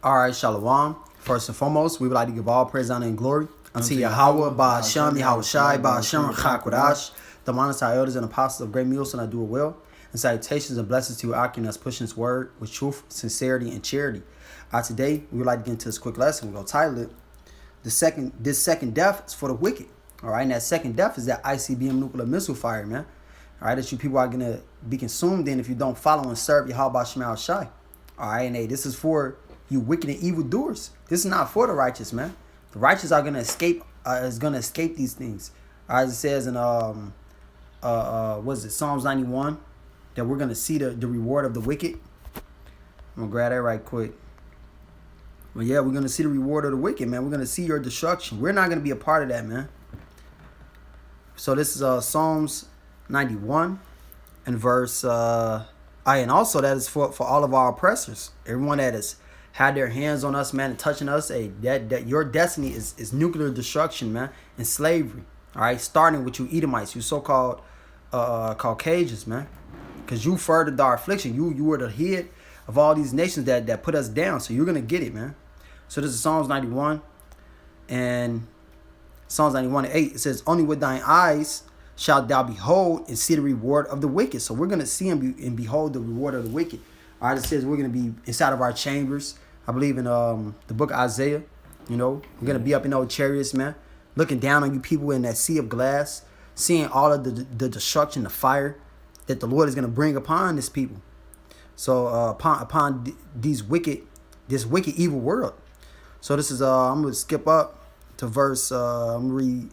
All right, Shalom. First and foremost, we would like to give all praise, honor, and glory unto Yahweh, Ba'ashem, Yahushai, Ba'ashem, Chakwadash, the monarchs, our elders, and apostles of great meals, and I do it well. And salutations and blessings to you, Akim, that's pushing his word with truth, sincerity, and charity. Today, we would like to get into this quick lesson. We're going to title it, This Second Death is for the Wicked. All right, and that second death is that ICBM nuclear missile fire, man. All right, that you people are going to be consumed in if you don't follow and serve Yahweh Shema Shai. All right, and hey, this is for you wicked and evil doers. This is not for the righteous, man. The righteous are going to escape, these things. All right, it says in, Psalms 91, that we're going to see the reward of the wicked. I'm going to grab that right quick. Well, yeah, we're going to see the reward of the wicked, man. We're going to see your destruction. We're not going to be a part of that, man. So this is Psalms 91 and verse, and also that is for all of our oppressors. Everyone that has had their hands on us, man, and touching us, that your destiny is nuclear destruction, man, and slavery. All right, starting with you Edomites, you so-called Caucasians, man, because you furthered our affliction. You were the head of all these nations that put us down. So you're gonna get it, man. So this is Psalms 91 and Psalms 91:8. It says, "Only with thine eyes shalt thou behold and see the reward of the wicked." So we're gonna see and behold the reward of the wicked. All right, it says we're gonna be inside of our chambers. I believe in the book of Isaiah. You know, we're gonna be up in old chariots, man, looking down on you people in that sea of glass, seeing all of the destruction, the fire that the Lord is gonna bring upon this people. So upon this wicked evil world. So this is I'm gonna skip up to verse. I'm gonna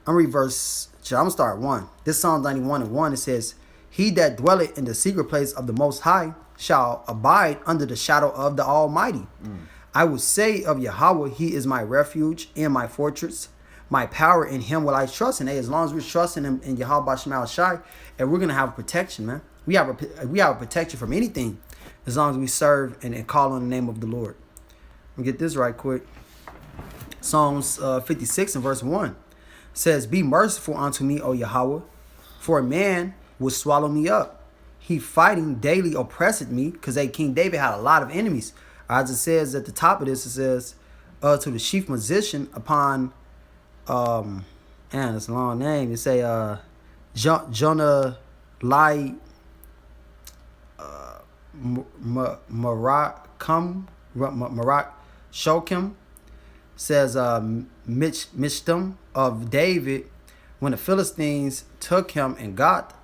read verse. I'm gonna start 1. This Psalm 91:1. It says, "He that dwelleth in the secret place of the Most High shall abide under the shadow of the Almighty. I will say of Yahweh, He is my refuge and my fortress, my power. In Him will I trust." And as long as we're trusting Him in Yahweh Shema Shai, and we're gonna have protection, man. We have a protection from anything, as long as we serve and call on the name of the Lord. Let me get this right quick. Psalms 56 and verse 1 says, "Be merciful unto me, O Yahweh, for a man will swallow me up. He fighting daily oppresseth me," because King David had a lot of enemies. As it says at the top of this, it says, "To the chief musician upon," man, it's a long name. It say, Jonah Lai Marak Shokim, says, Mishtam of David, when the Philistines took him in Gath.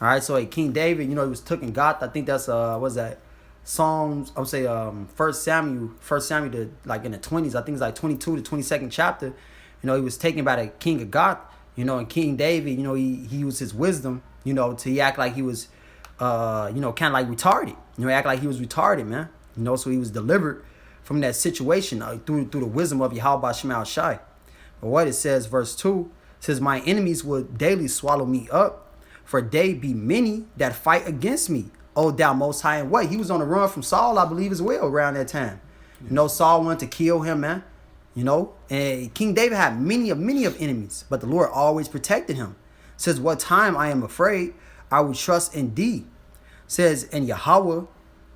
All right, so King David, you know, he was took in Gath. I think that's what's that? Psalms, I would say 1 Samuel to like in the 20s. I think it's like 22 to 22nd chapter. You know, he was taken by the king of Gath. You know, and King David, you know, he used his wisdom, you know, to act like he was, you know, kind of like retarded. You know, act like he was retarded, man. You know, so he was delivered from that situation through the wisdom of Yahweh Shema Shai. But what it says, verse 2, says, "My enemies would daily swallow me up, for they be many that fight against me, O thou Most High." And what? He was on the run from Saul, I believe, as well, around that time. You know, Saul wanted to kill him, man. You know, and King David had many of enemies, but the Lord always protected him. Says, "What time I am afraid, I will trust in thee." Says, "And Yahweh,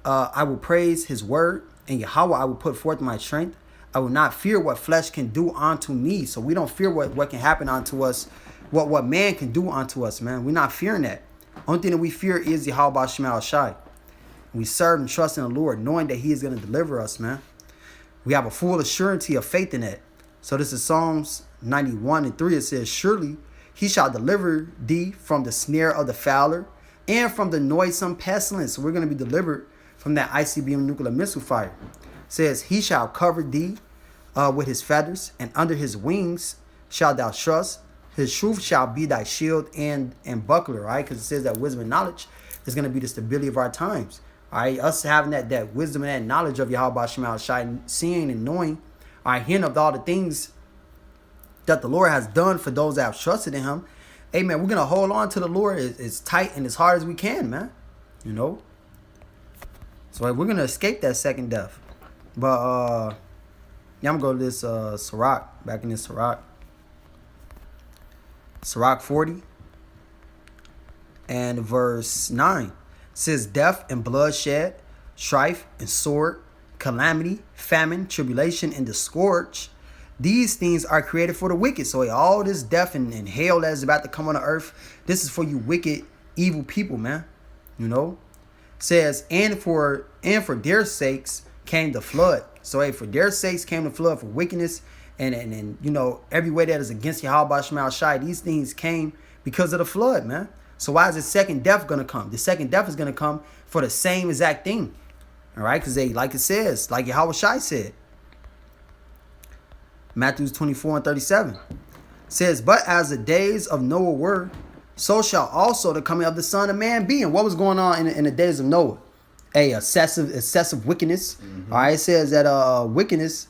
I will praise his word. And Yahweh, I will put forth my strength. I will not fear what flesh can do unto me." So we don't fear what can happen unto us, what man can do unto us, man. We're not fearing that. Only thing that we fear is Yahweh Shema Shai. We serve and trust in the Lord, knowing that He is going to deliver us, man. We have a full assurance of faith in that. So this is Psalms 91:3. It says, "Surely He shall deliver thee from the snare of the fowler and from the noisome pestilence." So we're going to be delivered from that ICBM nuclear missile fire. It says, "He shall cover thee with his feathers, and under his wings shalt thou trust. His truth shall be thy shield and buckler." Right? Because it says that wisdom and knowledge is going to be the stability of our times. All right, us having that wisdom and that knowledge of Yahweh Shema Shai, seeing and knowing, all right, hearing of all the things that the Lord has done for those that have trusted in Him. Amen. We're gonna hold on to the Lord as tight and as hard as we can, man. You know. So we're gonna escape that second death. But yeah, I'm gonna go to this Sirach, back in this Sirach 40 and verse 9. It says, "Death and bloodshed, strife and sword, calamity, famine, tribulation, and the scourge. These things are created for the wicked. So all this death and hell that is about to come on the earth, this is for you wicked, evil people, man. You know? Says, and for their sakes came the flood. So hey, for their sakes came the flood, for wickedness and you know, every way that is against Yahweh Shema Shai, these things came because of the flood, man. So why is the second death gonna come? The second death is gonna come for the same exact thing. All right, because they, like it says, like Yahweh Shai said, Matthew 24:37 says, but as the days of Noah were, so shall also the coming of the Son of Man be. And what was going on in the days of Noah? Excessive wickedness. All right, it says that wickedness,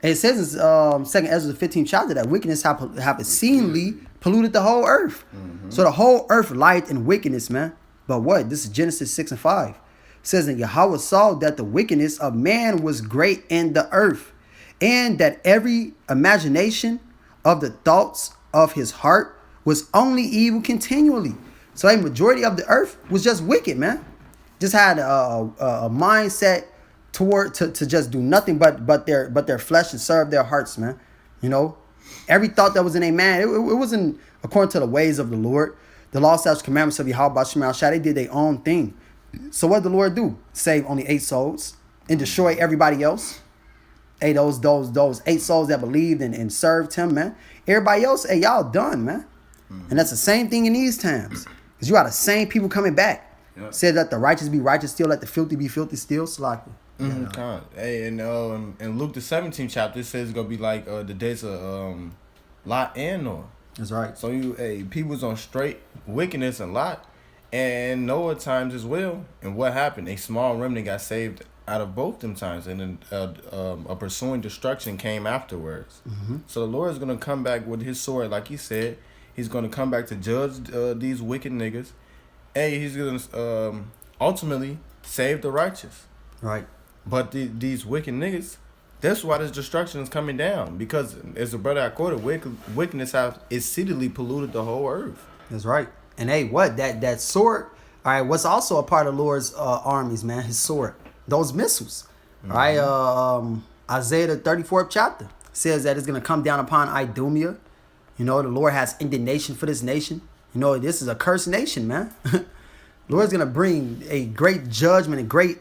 and it says in 2 Ezra the 15th chapter that wickedness have exceedingly polluted the whole earth. So the whole earth lieth in wickedness, man. But what? This is Genesis 6:5. It says, and Yahweh saw that the wickedness of man was great in the earth, and that every imagination of the thoughts of his heart was only evil continually. So a majority of the earth was just wicked, man. Just had a mindset to just do nothing but their flesh and serve their hearts, man. You know, every thought that was in a man, it wasn't according to the ways of the Lord. The law, statutes, commandments of Yahweh Shema Shai, they did their own thing. So what did the Lord do? Save only 8 souls and destroy everybody else. Hey, those 8 souls that believed and served him, man. Everybody else, hey, y'all done, man. And that's the same thing in these times. Because you got the same people coming back. Yep. Said let the righteous be righteous still, let the filthy be filthy still. Sloppy. Hey, and in Luke the 17th chapter, it says it's gonna be like the days of Lot and Noah. That's right. So people's on straight wickedness and Lot and Noah times as well. And what happened? A small remnant got saved out of both them times, and then a pursuing destruction came afterwards. So the Lord is gonna come back with his sword, like he said. He's gonna come back to judge these wicked niggas. Hey, he's gonna ultimately save the righteous. Right. But these wicked niggas, that's why this destruction is coming down. Because as the brother I quoted, wickedness have exceedingly polluted the whole earth. That's right. And hey, what that sword? All right, what's also a part of the Lord's armies, man? His sword, those missiles. All right, Isaiah the 34th chapter says that it's gonna come down upon Idumea. You know, the Lord has indignation for this nation. You know, this is a cursed nation, man. The Lord's gonna bring a great judgment and great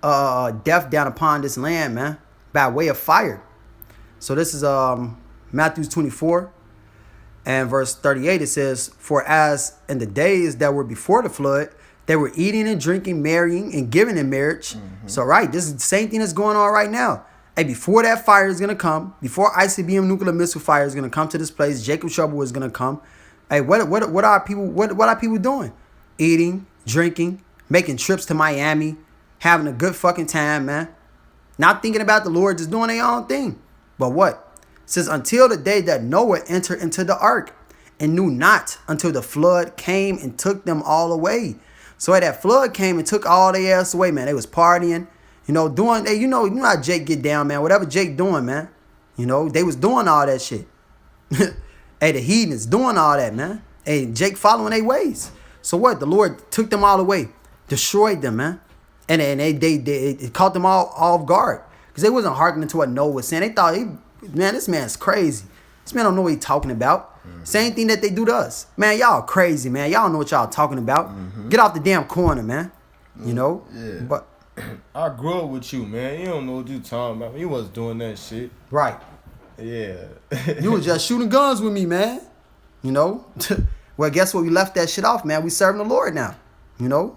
death down upon this land, man, by way of fire. So this is Matthew 24 and verse 38. It says, for as in the days that were before the flood, they were eating and drinking, marrying and giving in marriage. So right, this is the same thing that's going on right now. Hey, before that fire is gonna come, before ICBM nuclear missile fire is gonna come to this place, Jacob Trouble is gonna come. Hey, what are people doing? Eating, drinking, making trips to Miami, having a good fucking time, man. Not thinking about the Lord, just doing their own thing. But what? It says, until the day that Noah entered into the ark, and knew not until the flood came and took them all away. So that flood came and took all their ass away, man. They was partying, you know, doing, hey, you know how Jake get down, man. Whatever Jake doing, man. You know, they was doing all that shit. Hey, the heathens doing all that, man. Hey, Jake following their ways. So what? The Lord took them all away, destroyed them, man. And they caught them all off guard. Because they wasn't hearkening to what Noah was saying. They thought, man, this man's crazy. This man don't know what he's talking about. Same thing that they do to us. Man, y'all crazy, man. Y'all know what y'all talking about. Get off the damn corner, man. You know? Yeah. But I grew up with you, man. You don't know what you talking about. You wasn't doing that shit. Right. Yeah. You was just shooting guns with me, man. You know? Well, guess what? We left that shit off, man. We serving the Lord now. You know?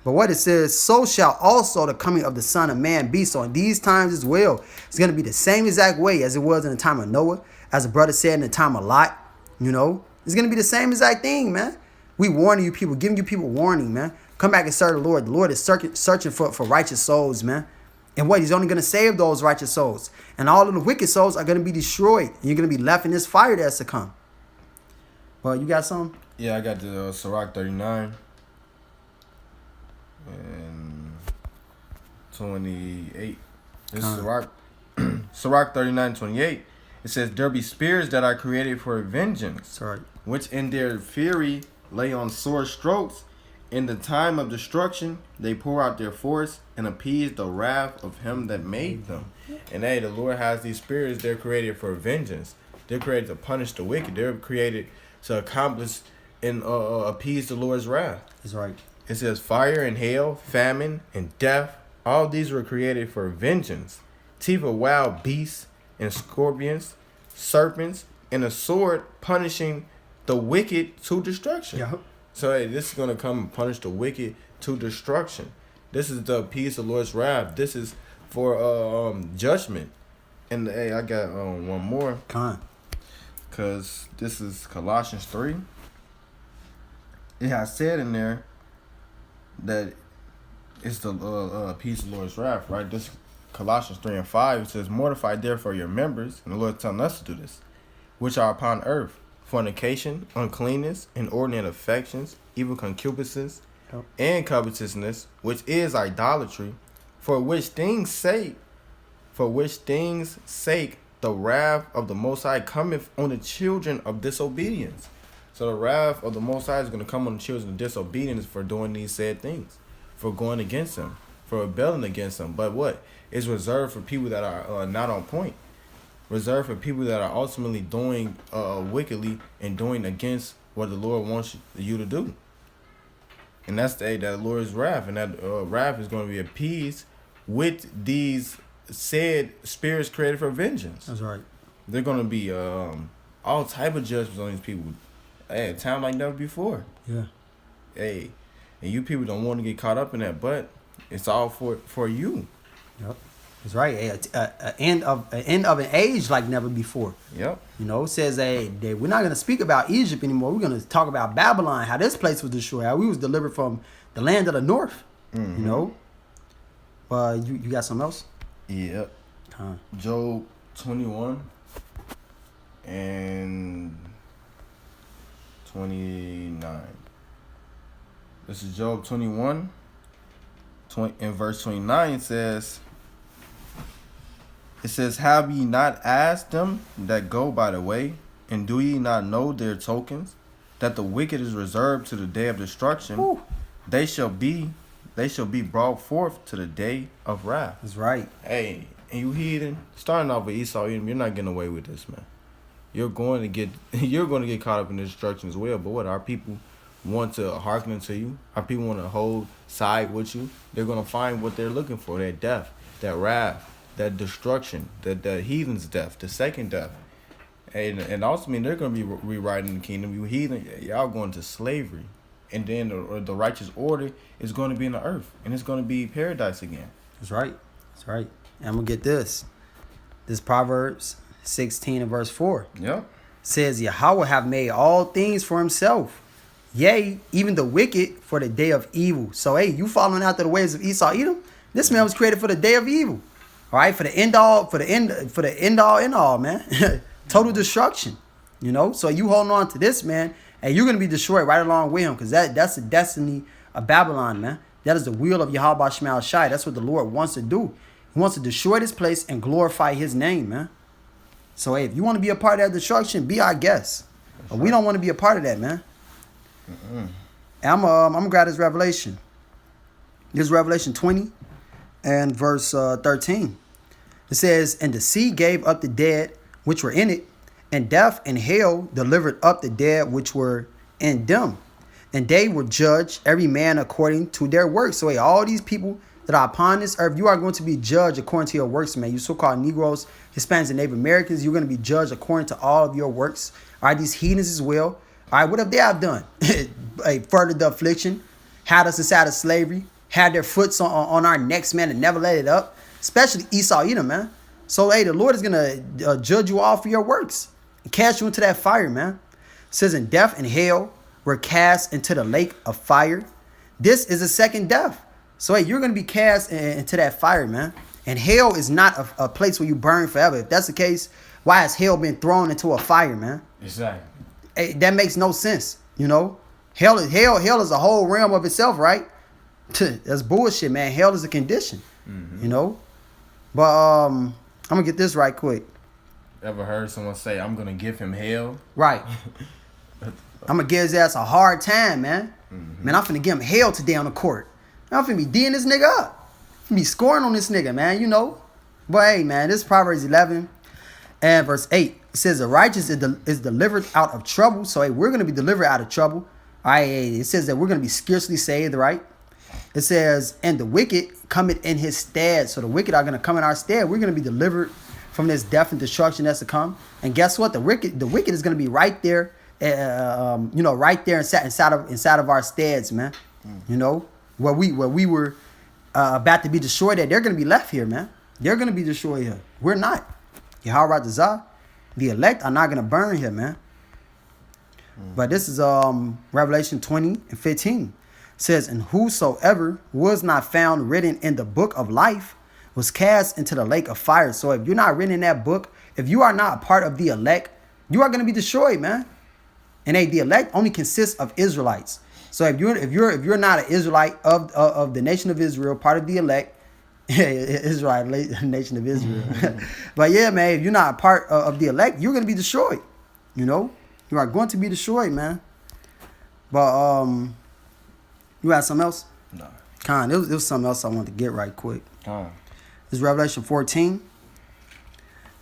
But what it says, so shall also the coming of the Son of Man be. So in these times as well, it's going to be the same exact way as it was in the time of Noah. As the brother said in the time of Lot. You know? It's going to be the same exact thing, man. We warning you people, giving you people warning, man. Come back and serve the Lord. The Lord is searching for righteous souls, man. And what? He's only going to save those righteous souls. And all of the wicked souls are going to be destroyed. And you're going to be left in this fire that's to come. Well, you got something? Yeah, I got the Sirach 39. And 28. This is Sirach 39:28. It says, there be spears that are created for vengeance, Sorry. which in their fury lay on sore strokes, In the time of destruction, they pour out their force and appease the wrath of him that made them. And hey, the Lord has these spirits. They're created for vengeance. They're created to punish the wicked. They're created to accomplish and appease the Lord's wrath. That's right. It says fire and hail, famine and death. All these were created for vengeance. Teeth of wild beasts and scorpions, serpents, and a sword punishing the wicked to destruction. Yeah. So hey, this is going to come and punish the wicked to destruction. This is the peace of the Lord's wrath. This is for judgment. And hey, I got one more. Con. Because this is Colossians 3. It has said in there that it's the peace of the Lord's wrath, right? This Colossians 3 and 5, it says, mortify therefore your members, and the Lord is telling us to do this, which are upon earth, fornication, uncleanness, inordinate affections, evil concupiscence, and covetousness, which is idolatry, for which things sake the wrath of the Most High cometh on the children of disobedience. So the wrath of the Most High is going to come on the children of disobedience for doing these said things, for going against Him, for rebelling against Him. But what? It's reserved for people that are not on point. Reserved for people that are ultimately doing wickedly and doing against what the Lord wants you to do. And that's that Lord's wrath. And that wrath is going to be appeased with these said spirits created for vengeance. That's right. They're going to be all type of judgments on these people. Hey, a time like never before. Yeah. Hey, and you people don't want to get caught up in that, but it's all for you. Yep. That's right. An end of an age like never before. Yep. You know, it says that we're not going to speak about Egypt anymore. We're going to talk about Babylon, how this place was destroyed, how we was delivered from the land of the north. Mm-hmm. You know. You got something else? Yep. Huh. Job 21 and 29. This is Job 21. In verse 29 it says, have ye not asked them that go by the way, and do ye not know their tokens, that the wicked is reserved to the day of destruction? Ooh. They shall be brought forth to the day of wrath. That's right. Hey, and you heathen, starting off with Esau, you're not getting away with this, man. You're going to get caught up in the destruction as well. But what, our people want to hearken unto you? Our people want to hold side with you? They're going to find what they're looking for, that death, that wrath, that destruction, the heathen's death, the second death. And also, they're going to be rewriting the kingdom. You heathen, y'all going to slavery. And then the righteous order is going to be in the earth. And it's going to be paradise again. That's right. That's right. And I'm going to get this. This Proverbs 16 and verse 4. Yep. Says, Yahweh have made all things for himself. Yea, even the wicked for the day of evil. So, hey, you following after the ways of Esau, Edom? This man was created for the day of evil. All right, for the end all, man. Total destruction. You know, so you holding on to this, man, and you're gonna be destroyed right along with him, because that's the destiny of Babylon, man. That is the will of Yahweh Shemel Shai. That's what the Lord wants to do. He wants to destroy this place and glorify His name, man. So, hey, if you want to be a part of that destruction, be our guest. But we don't want to be a part of that, man. And I'm gonna grab this Revelation. This is Revelation 20 and verse 13. It says, and the sea gave up the dead which were in it, and death and hell delivered up the dead which were in them. And they were judged, every man according to their works. So, hey, all these people that are upon this earth, you are going to be judged according to your works, man. You so-called Negroes, Hispanics, and Native Americans, you're going to be judged according to all of your works. All right, these heathens as well. All right, what have they have done? Furthered the affliction, had us inside of slavery, had their foots on our necks, man, and never let it up. Especially Esau, Edom, man. So, hey, the Lord is going to judge you all for your works and cast you into that fire, man. It says, and death and hell were cast into the lake of fire. This is the second death. So, hey, you're going to be cast into that fire, man. And hell is not a place where you burn forever. If that's the case, why has hell been thrown into a fire, man? Exactly. Hey, that makes no sense, you know? Hell is a whole realm of itself, right? That's bullshit, man. Hell is a condition, you know? But I'm going to get this right quick. Ever heard someone say, I'm going to give him hell? Right. I'm going to give his ass a hard time, man. Man, I'm finna give him hell today on the court. Man, I'm finna be D'ing this nigga up. I'm finna be scoring on this nigga, man, you know. But hey, man, this is Proverbs 11 and verse 8. It says the righteous is delivered out of trouble. So hey, we're going to be delivered out of trouble. All right, it says that we're going to be scarcely saved, right? It says, and the wicked cometh in his stead. So the wicked are going to come in our stead. We're going to be delivered from this death and destruction that's to come. And guess what? The wicked is going to be right there, right there inside of our steads, man. You know, where we were about to be destroyed at. They're going to be left here, man. They're going to be destroyed here. We're not. Yahweh Razah, the elect are not going to burn here, man. But this is Revelation 20 and 15. It says, and whosoever was not found written in the book of life was cast into the lake of fire. So if you're not written in that book, if you are not a part of the elect, you are going to be destroyed, man. And the elect only consists of Israelites. So if you're not an Israelite of the nation of Israel, part of the elect, Israel, nation of Israel. But yeah, man, if you're not a part of the elect, you're going to be destroyed. You know, you are going to be destroyed, man. But you had something else? No. It was something else I wanted to get right quick. This is Revelation 14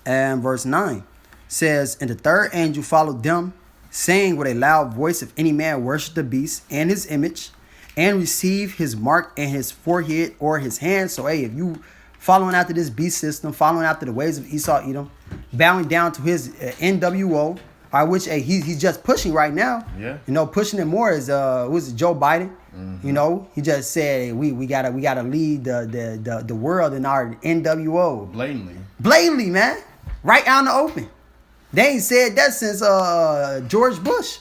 and verse 9. It says, and the third angel followed them, saying with a loud voice, if any man worship the beast and his image, and receive his mark in his forehead or his hand. So, hey, if you following after this beast system, following after the ways of Esau Edom, bowing down to his NWO, which he's just pushing right now. Yeah. You know, pushing it more is was Joe Biden. You know, he just said, hey, we gotta lead the world in our NWO. Blatantly, man, right out in the open. They ain't said that since George Bush.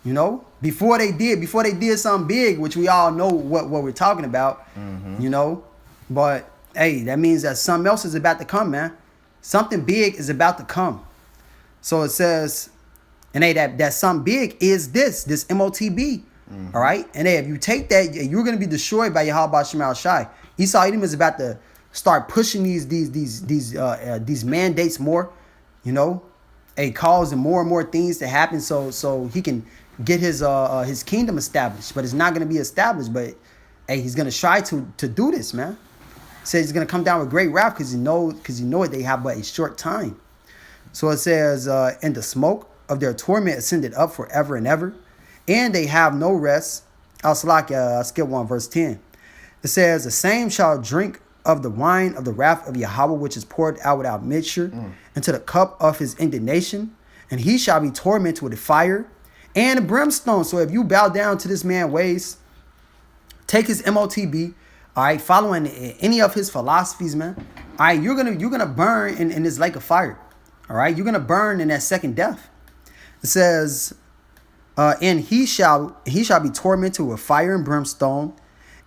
You know, before they did something big, which we all know what we're talking about. You know, but hey, that means that something else is about to come, man. Something big is about to come. So it says, and hey, that something big is this MOTB. All right, and hey, if you take that, you're gonna be destroyed by Yahweh Shemal Shai. Esau Edom is about to start pushing these mandates more. You know, causing more and more things to happen, so he can get his kingdom established. But it's not gonna be established. But hey, he's gonna try to do this, man. Says he's gonna come down with great wrath because he know they have but a short time. So it says, and the smoke of their torment ascended up forever and ever, and they have no rest. I'll skip one, verse 10. It says, the same shall drink of the wine of the wrath of Yahweh, which is poured out without mixture, into the cup of his indignation, and he shall be tormented with fire and brimstone. So if you bow down to this man's ways, take his MOTB, all right, following any of his philosophies, man, all right, you're gonna burn in this lake of fire. All right, you're gonna burn in that second death. It says, and he shall be tormented with fire and brimstone,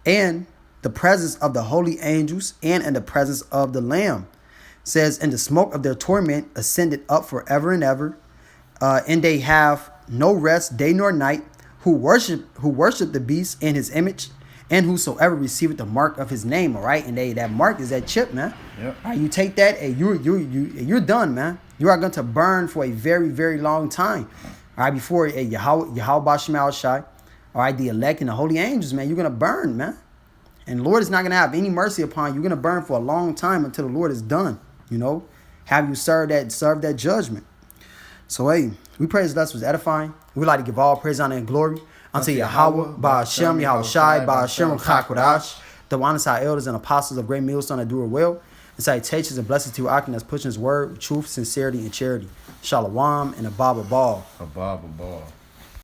and the presence of the holy angels, and in the presence of the Lamb. It says, and the smoke of their torment ascended up forever and ever, and they have no rest day nor night, who worship the beast and his image, and whosoever receiveth the mark of his name. All right, and that mark is that chip, man. Yep. All right, you take that, and you're done, man. You are going to burn for a very, very long time. All right, before Yahweh Shemal Shai, all right, the elect and the holy angels, man, you're going to burn, man. And the Lord is not going to have any mercy upon you. You're going to burn for a long time until the Lord is done, you know. Have you serve that judgment. So, hey, we pray this lesson was edifying. We'd like to give all praise, honor, and glory unto Yahweh, Ba'ashem, Yahweh Shai, Ba'ashem, Chakodash, the Wanasai elders and apostles of Great Millstone that do it well. And salutations and blessings to Akin that's pushing his word, truth, sincerity, and charity. Shalom and a Baba Ball. A Baba Ball.